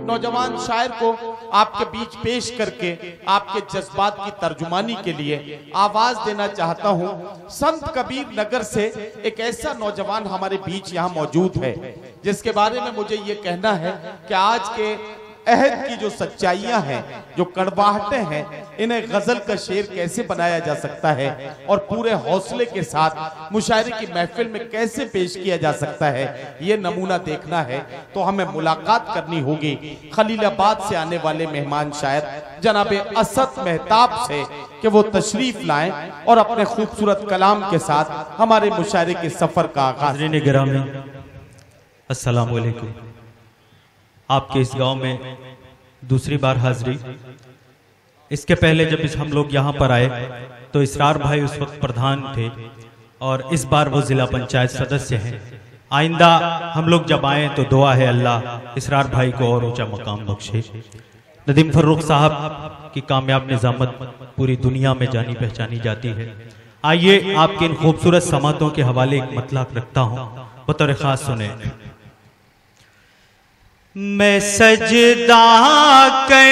नौजवान शायर को आपके बीच पेश करके आपके जज्बात की तर्जुमानी के लिए आवाज देना चाहता हूं। संत कबीर नगर से एक ऐसा नौजवान हमारे बीच यहां मौजूद है जिसके बारे में मुझे ये कहना है कि आज के अहद की जो सच्चाइयां हैं, जो कड़वाहटें हैं, इन्हें गजल का शेर कैसे बनाया जा सकता है और पूरे हौसले के साथ मुशायरे की महफिल में कैसे पेश किया जा सकता है, ये नमूना देखना है तो हमें मुलाकात करनी होगी खलीलाबाद से आने वाले मेहमान शायर जनाब असद मेहताब से कि वो तशरीफ लाएं और अपने खूबसूरत कलाम के साथ हमारे मुशायरे के सफर का आगाज। अस्सलाम वालेकुम। आपके इस गांव में दूसरी बार हाजिरी। इसके पहले जब हम लोग यहाँ पर आए तो इसरार भाई उस वक्त प्रधान थे और इस बार वो जिला पंचायत सदस्य हैं। आइंदा हम लोग जब आए तो दुआ है अल्लाह इसरार भाई को और ऊंचा मकाम बख्शे। नदीम फर्रुख साहब की कामयाब निजामत पूरी दुनिया में जानी पहचानी जाती है। आइए आपके इन खूबसूरत समातों के हवाले एक मतलाक रखता हूँ, बतौर खास सुने। मैं सजदा कर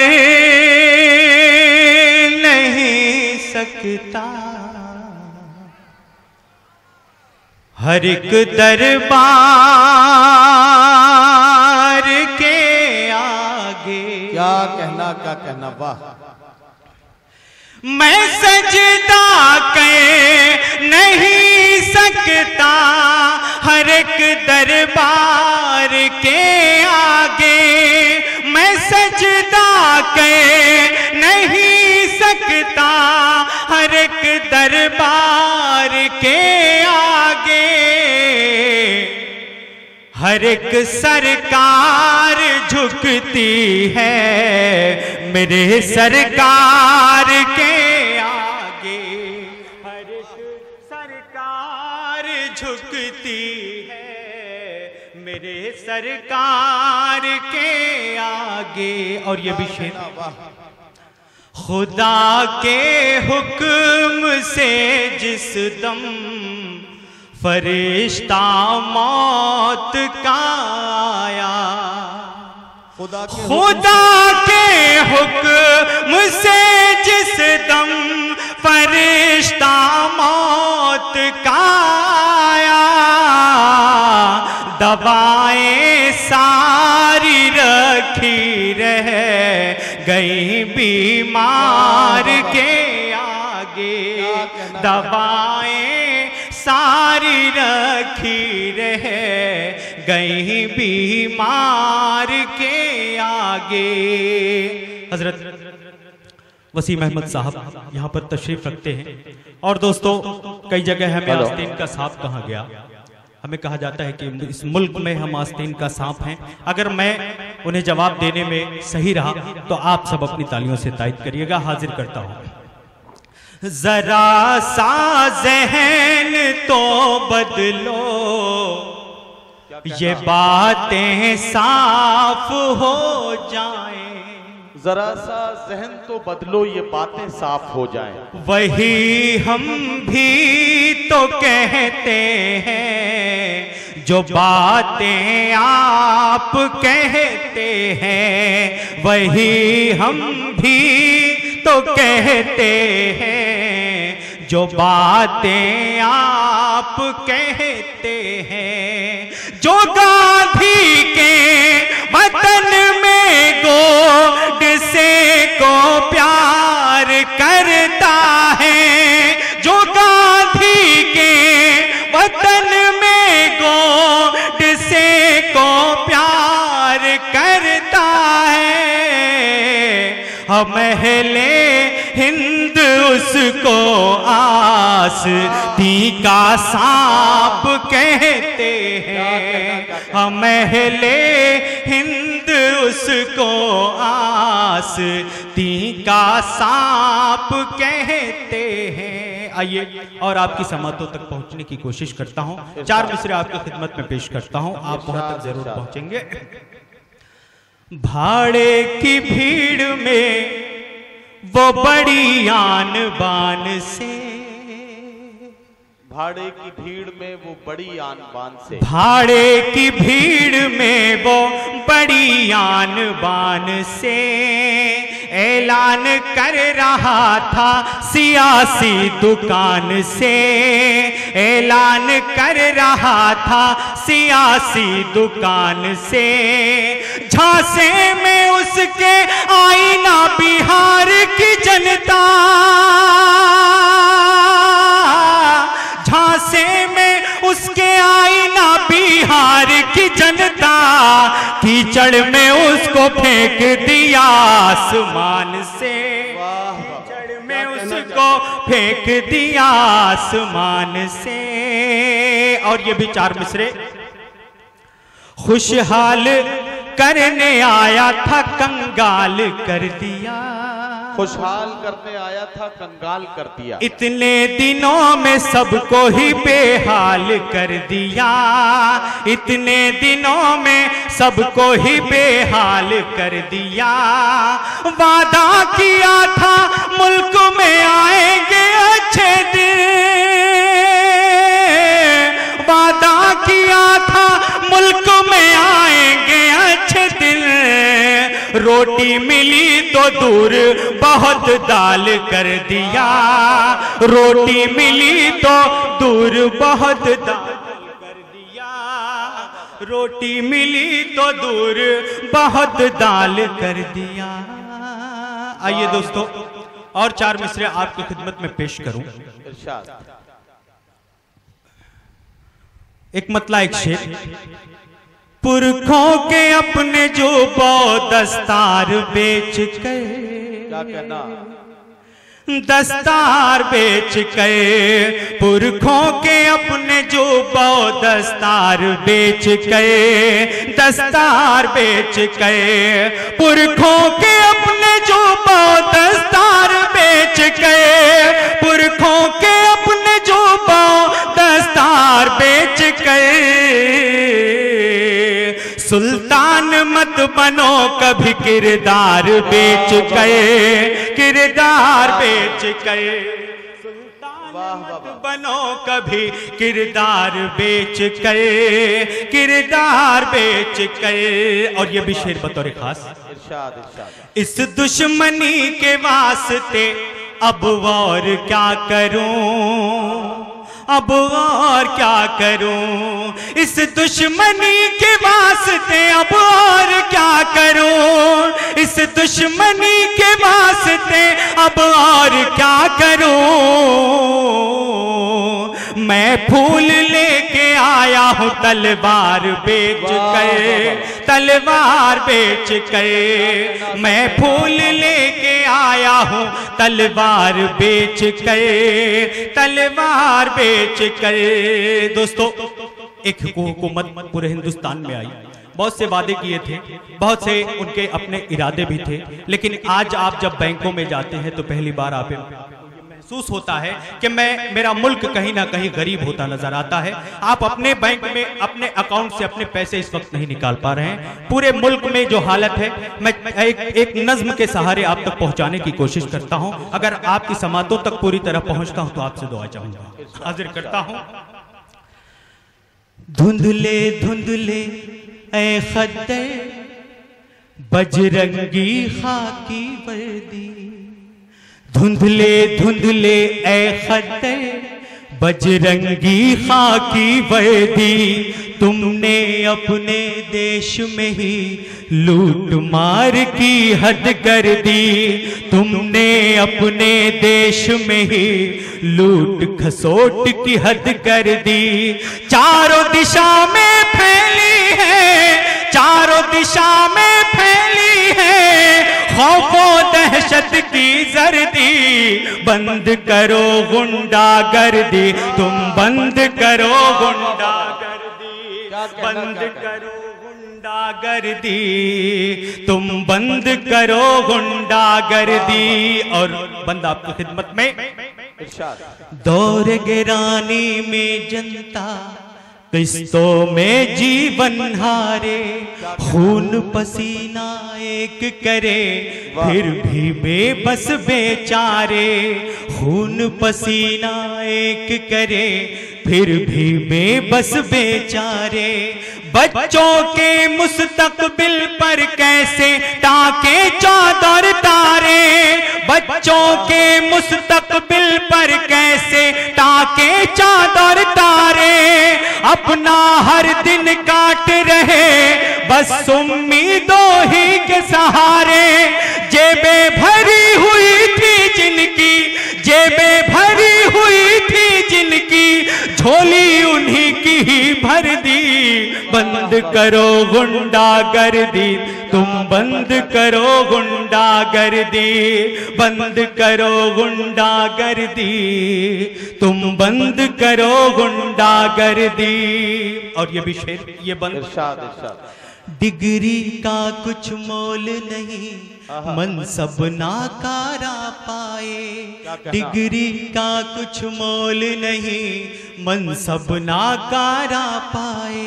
नहीं सकता हर एक दरबार के आगे। क्या कहना वाह। मैं सजदा कर नहीं सकता हर एक दरबार के आगे। मैं सजदा कर नहीं सकता हर एक दरबार के आगे। हर एक सरकार झुकती है मेरे सरकार के आगे। हर एक सरकार झुकती है मेरे सरकार के आगे। और ये भी शेर, खुदा के हुक्म से जिस दम फरिश्ता मौत का आया। खुदा के हुक्म से जिस दम फरिश्ता मौत का आया। दवाएं सारी रखी रह गई बीमार के आगे। दवाएं सारी रखी रह गई बीमार के आगे। हजरत वसीम अहमद साहब यहाँ पर तशरीफ रखते हैं। और दोस्तों, कई जगह हमें आस्तीन का सांप कहा गया। हमें कहा जाता है कि इस मुल्क में हम आस्तीन का सांप हैं। अगर मैं उन्हें जवाब देने में सही रहा तो आप सब अपनी तालियों से तायद करिएगा। हाजिर करता हूँ। जरा सा ज़हन तो बदलो, ये बातें साफ हो जाएं। जरा सा जहन तो बदलो, ये बातें साफ हो जाएं। वही हम भी तो कहते हैं जो बातें आप कहते हैं। वही हम भी तो कहते हैं जो बातें आप कहते हैं। जो गांधी के वतन में गोड से को प्यार करता है। जो गांधी के वतन में गोड से को प्यार करता है। हम अहले हिंद उसको आस्तीन का सांप कहते हैं। हम अहले हिंद उसको आस्तीन का सांप कहते हैं। आइए और आपकी समातों तक पहुंचने की कोशिश करता हूं। 4 मिसरे आपकी खिदमत में पेश करता हूं, आप वहां तक जरूर पहुंचेंगे। भाड़े की भीड़ में वो बड़ी आन बान से भाड़े की भीड़ में वो बड़ी आन बान से, भाड़े की भीड़ में वो बड़ी आन बान से ऐलान कर रहा था सियासी दुकान से, ऐलान कर रहा था सियासी दुकान से। झांसे में उसके आई ना बिहार की जनता, झांसे में उसके आई ना बिहार की जनता, कीचड़ में उसको फेंक दिया आसमान से, कीचड़ में उसको फेंक दिया आसमान से। और ये भी 4 मिसरे। खुशहाल करने आया था कंगाल कर दिया, खुशहाल करने आया था कंगाल कर दिया। इतने दिनों में सबको ही बेहाल कर दिया, इतने दिनों में सबको ही बेहाल कर दिया। वादा किया था मुल्क में आएंगे अच्छे दिन, वादा किया था मुल्क में आएंगे अच्छे दिन। रोटी मिली तो दूर बहुत दाल कर दिया, रोटी मिली तो दूर बहुत दाल कर दिया, रोटी मिली तो दूर बहुत दाल कर दिया। आइए दोस्तों और 4 मिसरे आपकी खिदमत में पेश करूं। एक मतला एक शेर। पुरखों के अपने जो दस्तार बेच कर, क्या कहना, दस्तार बेच कर, पुरखों के अपने जो दस्तार बेच कर, दस्तार बेच कर, पुरखों के अपने जो दस्तार बेच कर, पुरखों के अपने जो दस्तार बेच कर। सुल्तान मत बनो कभी किरदार बेच गए, किरदार बेच गए। सुल्तान मत बनो कभी किरदार बेच गए, किरदार बेच गए। और ये भी शेर बतौर खास। इस दुश्मनी के वास्ते अब और क्या करूं, अब और क्या करूं, इस दुश्मनी के वास्ते अब और क्या करूं, इस दुश्मनी के वास्ते अब और क्या करूं। मैं फूल लेके आया हूं तलवार बेच कर, तलवार बेच कर। मैं फूल लेके आया हूं तलवार बेच कर, तलवार बेच कर। दोस्तों एक हुकूमत पूरे हिंदुस्तान में आई, बहुत से वादे किए थे, बहुत से उनके अपने इरादे भी थे, लेकिन आज आप जब बैंकों में जाते हैं तो पहली बार आप महसूस होता है कि मेरा मुल्क कहीं ना कहीं गरीब होता नजर आता है। आप अपने बैंक में अपने अकाउंट से अपने पैसे इस वक्त नहीं निकाल पा रहे हैं। पूरे मुल्क में जो हालत है, मैं एक नज्म के सहारे आप तक पहुंचाने की कोशिश करता हूं। अगर आपकी समातों तक पूरी तरह पहुंचता हूं तो आपसे दुआ चाहूंगा, हाजिर करता हूं। धुंधले धुंधले ऐ खद्दर बजरंगी खाकी वर्दी, धुंधले धुंधले ऐ खद्दर बजरंगी खाकी वर्दी। तुमने अपने देश में ही लूट मार की हद कर दी, तुमने अपने देश में ही लूट खसोट की हद कर दी। चारों दिशा में फैली है, चारों दिशा में फैली है खौफो दहशत की जर्दी। बंद करो गुंडागर्दी, तुम बंद करो गुंडागर्दी, बंद करो गुंडागर्दी, तुम बंद करो गुंडागर्दी। और बंद आपकी खिदमत में। दौर गिरानी में जनता किस्तों में जीवन हारे, खून पसीना एक करे फिर भी बेबस बेचारे, खून पसीना एक करे, फिर भी बेबस बेचारे। बच्चों के मुस्तकबिल पर कैसे टाके चादर तारे, बच्चों के मुस्तकबिल पर कैसे टाके चादर तारे। अपना हर दिन काट रहे बस उम्मीदों ही के सहारे। जेबें भरी हुई थी जिनकी, जेबें भरी हुई थी जिनकी, झोली उन्हीं की ही भर दी। बंद करो गुंडागर्दी, तुम बंद करो गुंडागर्दी, बंद करो गुंडागर्दी, तुम बंद करो गुंडागर्दी। और ये भी शेर, ये बंद इरशाद इरशाद। डिग्री का कुछ मोल नहीं, मनसब नाकारा पाए। डिग्री का कुछ मोल नहीं, मनसब नाकारा पाए।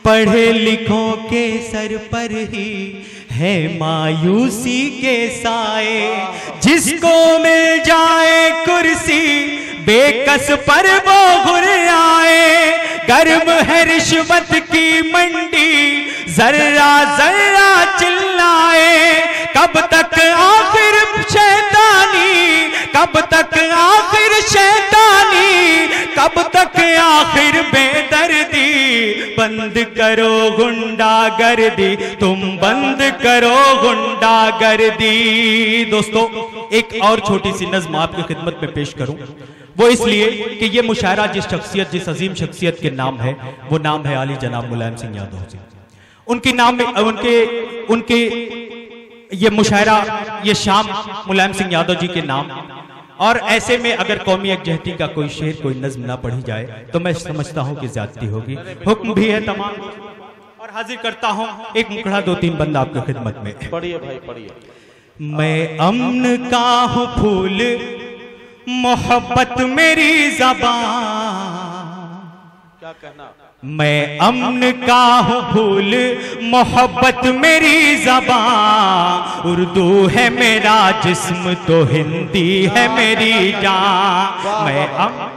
पढ़े लिखों के सर पर ही है मायूसी के साए। जिसको मिल जाए कुर्सी बेकस पर वो घुर आए। गर्म है रिश्वत की मंडी, जर्रा जर्रा चिल्लाए। कब तक आखिर शैतानी, कब तक आखिर शैतानी, कब तक आखिर बेदर्दी। बंद करो गुंडागर्दी, तुम बंद करो गुंडागर्दी। दोस्तों, एक और छोटी सी नज्म आपकी खिदमत में पेश करूं, वो इसलिए कि ये मुशायरा जिस शख्सियत, जिस अजीम शख्सियत के नाम है, वो नाम है आली जनाब मुलायम सिंह यादव जी। उनके नाम में उनके ये मुशायरा, ये शाम मुलायम सिंह यादव जी के नाम। और ऐसे में अगर कौमी यकजहती का कोई शेर, कोई नज्म ना पढ़ी जाए तो मैं समझता हूं कि ज्यादती होगी। हुक्म भी है तमाम, और हाजिर करता हूं एक मुखड़ा दो तीन बंद आपकी खिदमत में। पढ़िए भाई पढ़िए। मैं अमन का हूं फूल, मोहब्बत मेरी ज़बान। क्या कहना? मैं अमन का हूँ फूल, मोहब्बत मेरी ज़बान। उर्दू है मेरा जिस्म तो हिंदी है मेरी जान। मैं अमन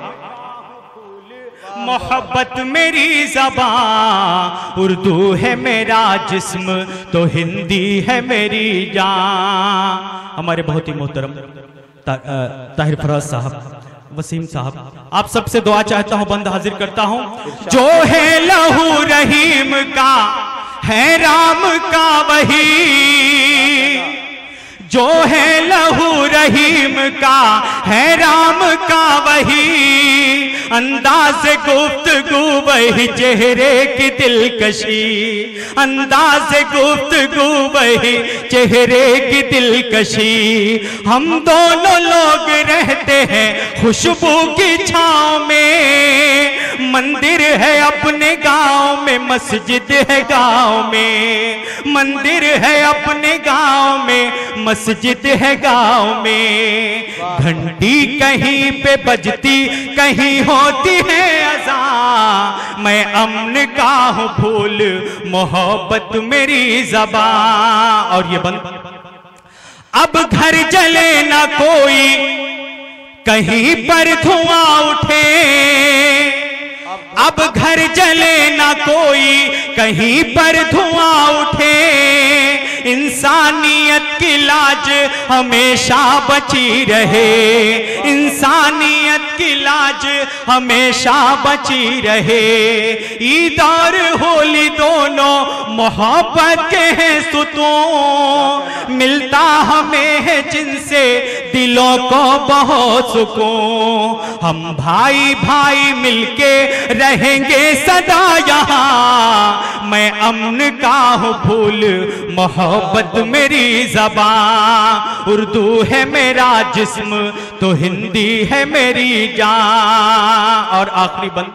मोहब्बत मेरी ज़बान, उर्दू है मेरा जिस्म तो हिंदी है मेरी जान। हमारे बहुत ही मोहतरम ताहिर फराज साहब, वसीम साहब, आप सबसे दुआ चाहता हूं, बंद हाजिर करता हूं। जो है लहू रहीम का है राम का वही, जो है लहू रहीम का है राम का वही। अंदाज गुफ्तगू वही चेहरे की दिलकशी, अंदाज गुफ्तगू वही चेहरे की दिलकशी। हम दोनों लोग रहते हैं खुशबू की छांव में। मंदिर है अपने गांव में, मस्जिद है गांव में। मंदिर है अपने गांव में, मस्जिद है गांव में। घंटी कहीं पे बजती, कहीं होती है अज़ान। मैं अमन का हूँ फूल, मोहब्बत मेरी ज़बान। और ये बंद, अब घर जले ना कोई, कहीं पर धुआं उठे। अब घर जले ना कोई, कहीं पर धुआं उठे। इंसानियत की लाज हमेशा बची रहे, इंसानियत की लाज हमेशा बची रहे। ईद और होली दोनों मोहब्बत के हैं सुतून। मिलता हमें है जिनसे दिलों को बहुत सुकून। हम भाई भाई मिलके रहेंगे सदा यहाँ। मैं अमन का हूँ फूल, मोहब्बत मेरी ज़बान। उर्दू है मेरा जिस्म तो हिंदी है मेरी जान। और आखिरी बंद,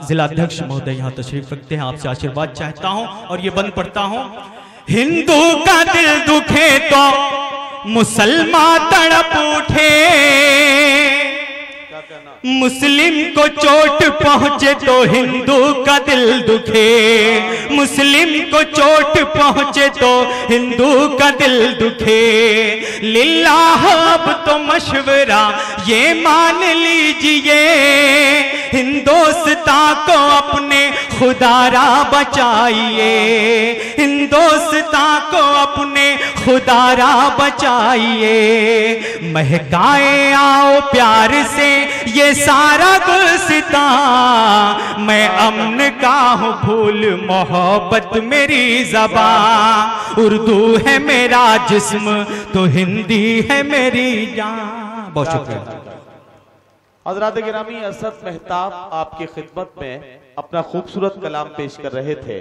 जिला अध्यक्ष महोदय यहाँ तशरीफ रखते हैं, आपसे आशीर्वाद चाहता हूँ और ये बंद पढ़ता हूँ। हिंदू का दिल दुखे तो मुसलमान तड़प उठे। मुस्लिम को चोट पहुंचे तो हिंदू का दिल दुखे, मुस्लिम को चोट पहुंचे तो हिंदू का दिल दुखे। लिल्लाह अब तो मशवरा ये मान लीजिए, हिंदुस्तान को अपने खुदारा बचाइए, हिंदुस्तान को अपने खुदारा बचाइए। महकाए आओ प्यार से ये सारा गुलसितां, मैं अमन का हूँ फूल मोहब्बत मेरी ज़बां। उर्दू है मेरा जिस्म तो हिंदी है मेरी जान। बहुत शुक्रिया। हज़रात गिरामी, असद मेहताब आपकी खिदमत में अपना खूबसूरत कलाम पेश कर रहे थे।